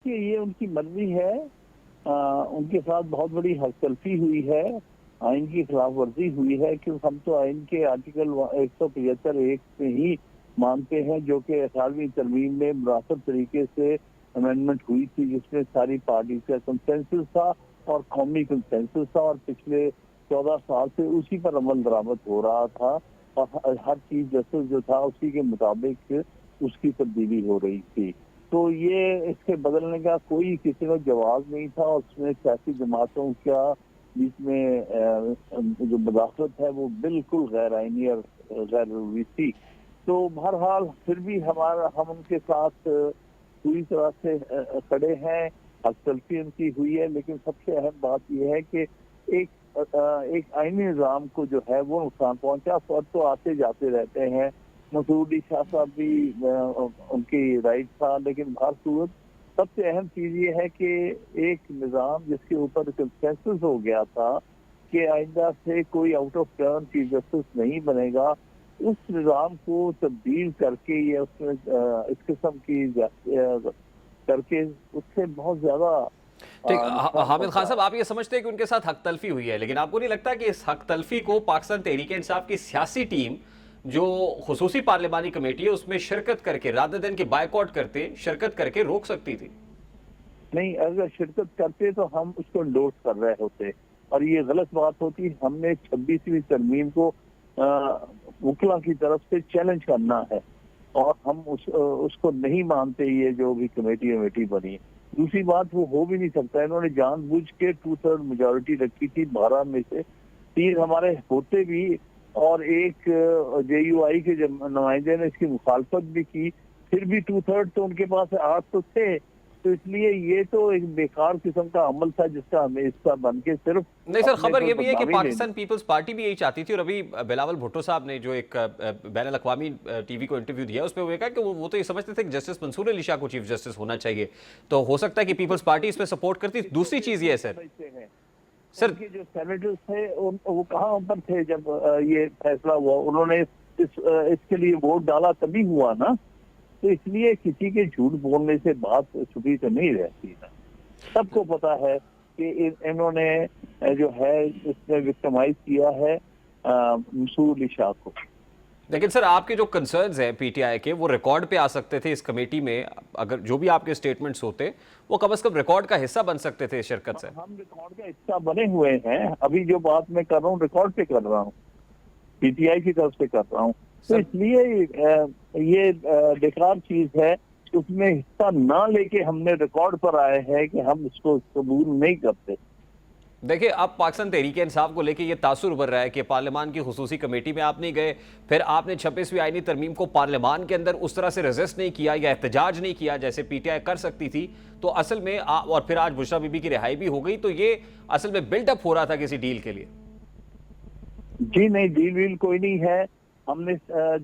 देखिए ये उनकी मर्जी है। उनके साथ बहुत बड़ी हस्तक्षेप हुई है, आइन की खिलाफ वर्जी हुई है, क्योंकि हम तो आइन के आर्टिकल 175(1) में ही मानते हैं, जो कि 18वीं तरमीम में मुनासिब तरीके से अमेंडमेंट हुई थी, जिसमें सारी पार्टी का कंसेंसस था और कौमी कंसेंसस था, और पिछले 14 साल से उसी पर अमल दरामद हो रहा था, और हर चीज जस्टिस जो था उसी के मुताबिक उसकी तब्दीली हो रही थी। तो ये इसके बदलने का कोई किसी को जवाब नहीं था, और उसमें सियासी जमातों का बीच में जो मुदाखलत है वो बिल्कुल गैर आईनी और गैर जरूरी थी। तो बहरहाल फिर भी हम उनके साथ पूरी तरह से खड़े हैं, हस्तक्षेप उनकी हुई है, लेकिन सबसे अहम बात यह है कि एक एक आईनी निज़ाम को जो है वो नुकसान पहुंचा। फर्ज तो आते जाते रहते हैं, मसूद अली शाह साहब भी उनकी राइट था, लेकिन हर सूरत सबसे अहम चीज ये है कि एक निज़ाम जिसके ऊपर कंसेंसस हो गया था कि आइंदा से कोई out of turn chief justice नहीं बनेगा, उस निज़ाम को तब्दील करके या उसमें इस किस्म की करके उससे बहुत ज्यादा ठीक। नुकसान हामिद खान पहुंचा साहब, है। आप ये समझते हैं कि उनके साथ हक तलफी हुई है, लेकिन आपको नहीं लगता कि इस हक तलफी को पाकिस्तान तहरीक इंसाफ की सियासी टीम जो खुसूसी पार्लिमानी कमेटी है उसमें शिरकत करके, रादर देन के बायकॉट करते, शिरकत करके रोक सकती थी? नहीं, अगर शिरकत करते तो हम उसको इंडोर्स कर रहे होते, और ये गलत बात होती। हमने 26वीं तरमीम को वकला की तरफ से चैलेंज करना है, और हम उसको नहीं मानते, ये जो भी कमेटी बनी। दूसरी बात, वो हो भी नहीं सकता। इन्होंने जानबूझ के 2/3 मेजोरिटी रखी थी, 12 में से 3 हमारे होते भी, और एक JUI के नुमाइंदे ने इसकी मुखालफत भी की, फिर भी 2/3 तो उनके पास 8 तो थे। तो इसलिए ये तो एक बेकार किस्म का अमल था, जिसका हमें हिस्सा बन के सिर्फ नहीं सर, अपने खबर पर यह भी है कि बदनामी लेनी। पाकिस्तान पीपल्स पार्टी भी यही चाहती थी, और अभी बिलावल भुट्टो साहब ने जो एक बैन अल-अक़वामी टीवी को इंटरव्यू दिया उसमें वो कहा कि वो तो ये समझते थे कि जस्टिस मंसूर अली शाह को चीफ जस्टिस होना चाहिए, तो हो सकता है कि पीपल्स पार्टी इसमें सपोर्ट करती। दूसरी चीज ये है सर, उनके जो सेनेटर्स थे वो कहाँ पर थे जब ये फैसला हुआ? उन्होंने इसके लिए वोट डाला तभी हुआ ना। तो इसलिए किसी के झूठ बोलने से बात छुपी तो नहीं रहती ना। सबको पता है कि इन्होंने जो है इसमें विक्टिमाइज किया है मंसूर अली शाह को। लेकिन सर आपके जो कंसर्न्स हैं पीटीआई के, वो रिकॉर्ड पे आ सकते थे इस कमेटी में, अगर जो भी आपके स्टेटमेंट्स होते वो कम से कम रिकॉर्ड का हिस्सा बन सकते थे शिरकत से। हम रिकॉर्ड का हिस्सा बने हुए हैं। अभी जो बात मैं कर रहा हूँ रिकॉर्ड पे कर रहा हूँ, PTI की तरफ से कर रहा हूँ। तो सर इसलिए ये बेकार चीज है। उसमें हिस्सा ना लेके हमने रिकॉर्ड पर आए हैं कि हम इसको कबूल नहीं करते। देखिए, अब पाकिस्तान तहरीक इंसाफ को लेकर यह तासुर उभर रहा है कि पार्लियामान की खुसूसी कमेटी में आप नहीं गए, फिर आपने 26वीं आईनी तरमीम को पार्लियामान के अंदर उस तरह से रेजिस्ट नहीं किया या एहतजाज नहीं किया जैसे पीटीआई कर सकती थी, तो असल में और फिर आज बुशरा बीबी की रिहाई भी हो गई, तो ये असल में बिल्डअप हो रहा था किसी डील के लिए। जी नहीं, डील वील कोई नहीं है। हमने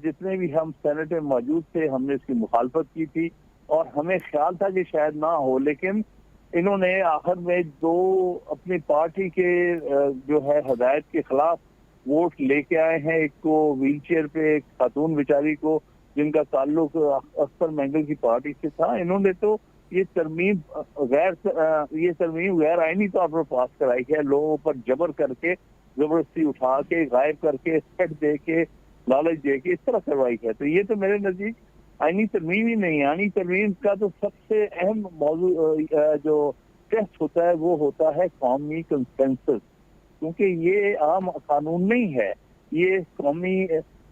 जितने भी हम सेनेट में मौजूद थे हमने इसकी मुखालफत की थी, और हमें ख्याल था कि शायद ना हो, लेकिन इन्होंने आखिर में 2 अपनी पार्टी के जो है हदायत के खिलाफ वोट लेके आए हैं। एक को व्हील चेयर पे, एक खातून बेचारी को जिनका ताल्लुक अख्तर मैंगल की पार्टी से था। इन्होंने तो ये तरमीम गैर आईनी तौर पर पास कराई है, लोगों पर जबर करके, जबरदस्ती उठा के, गायब करके, सेट दे के, लालच दे के इस तरह करवाई है। तो ये तो मेरे नजदीक आईनी तरमीम ही नहीं है। आईनी तरमीम का तो सबसे अहम मौजू जो टेस्ट होता है वो होता है कौमी कंसेंसस, क्योंकि ये आम कानून नहीं है, ये कौमी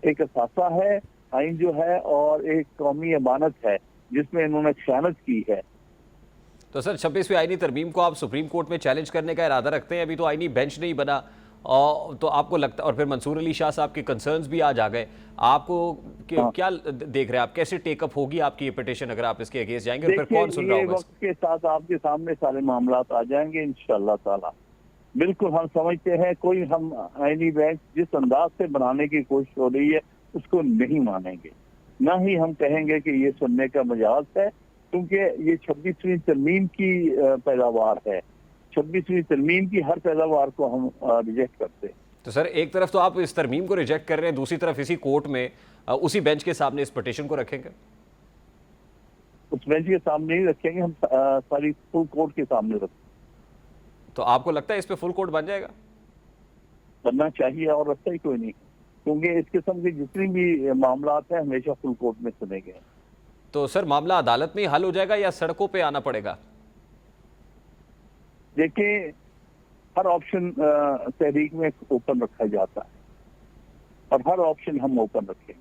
एक असासा है, आइन जो है, और एक कौमी अमानत है जिसमें इन्होंने खयानत की है। तो सर 26वीं आईनी तरमीम को आप सुप्रीम कोर्ट में चैलेंज करने का इरादा रखते हैं? अभी तो आईनी बेंच नहीं बना, और तो आपको लगता, और फिर मंसूर अली शाह साहब के कंसर्न्स भी आज आ गए, आपको हाँ। क्या देख रहे हैं आप, कैसे टेकअप होगी आपकी ये पिटीशन अगर आप इसके अगेंस्ट जाएंगे, और फिर देखिए, कौन सुन रहा ये होगा वक्त के साथ आपके सामने सारे मामला आ जाएंगे इंशाअल्लाह ताला। बिल्कुल हम समझते हैं, कोई हम आईनी बेंच जिस अंदाज से बनाने की कोशिश हो रही है उसको नहीं मानेंगे, ना ही हम कहेंगे कि ये सुनने का मजाज है, क्योंकि ये 26वीं तरमीम की पैदावार है। 26वीं तरमीम की हर पैदावार को हम रिजेक्ट करते हैं। तो सर एक तरफ तो आप इस तरमीम को रिजेक्ट कर रहे हैं, दूसरी तरफ इसी कोर्ट में उसी बेंच के सामने इस पिटीशन को रखेंगे? उस बेंच के सामने ही रखेंगे, हम सारी फुल कोर्ट के सामने रखेंगे। तो आपको लगता है इस पे फुल कोर्ट बन जाएगा? बनना चाहिए, और रास्ता ही कोई नहीं, क्योंकि इस किस्म के जितनी भी मामला हैं हमेशा फुल कोर्ट में सुने गए। तो सर मामला अदालत में ही हल हो जाएगा या सड़कों पे आना पड़ेगा? देखिए, हर ऑप्शन तहरीक में ओपन रखा जाता है और हर ऑप्शन हम ओपन रखेंगे।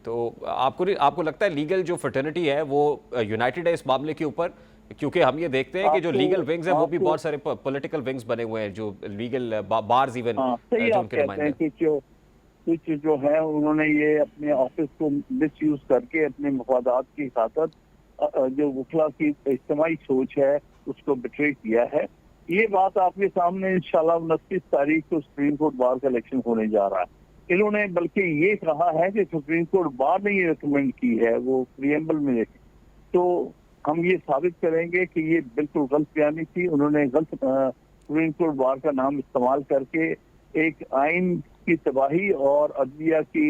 तो आपको लगता है लीगल जो फ्रेटर्निटी है वो यूनाइटेड है इस मामले के ऊपर? क्योंकि हम ये देखते हैं कि जो लीगल विंग्स हैं वो भी बहुत सारे पॉलिटिकल विंग्स बने हुए हैं, जो लीगल बार्स इवन सही जो आप उनके कहते हैं नुमाइंदे। कि कुछ जो है उन्होंने ये अपने ऑफिस को मिस यूज करके अपने मफादात की खातिर जो वकला की इज्तिमाई सोच है उसको बिट्रे किया है। ये बात आपके सामने इंशाल्लाह 29 तारीख को सुप्रीम कोर्ट बार का इलेक्शन होने जा रहा है। इन्होंने बल्कि ये कहा है कि सुप्रीम कोर्ट बार ने ये रिकमेंड की है, वो प्रियम्बल में देखें तो हम ये साबित करेंगे कि ये बिल्कुल गलत बयानी थी। उन्होंने गलत सुप्रीम कोर्ट बार का नाम इस्तेमाल करके एक आइन की तबाही और अदलिया की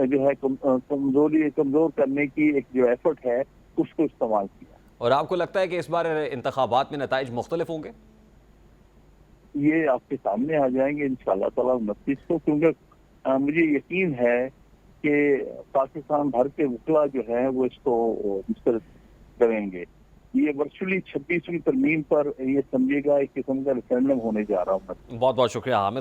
जो है कमजोर करने की एक जो एफर्ट है उसको इस्तेमाल किया। और आपको लगता है कि इस बार इंतखाबात में नताइज मुख्तलिफ होंगे? ये आपके सामने आ जाएंगे इंशाल्लाह ताला 29 को, क्योंकि मुझे यकीन है कि पाकिस्तान भर के वकला जो है वो इसको मुस्तरद करेंगे। ये वर्चुअली 26वीं तरमीम पर ये समझिएगा एक किस्म का रेफरेंडम होने जा रहा हूँ। बहुत बहुत शुक्रिया हामिद खान।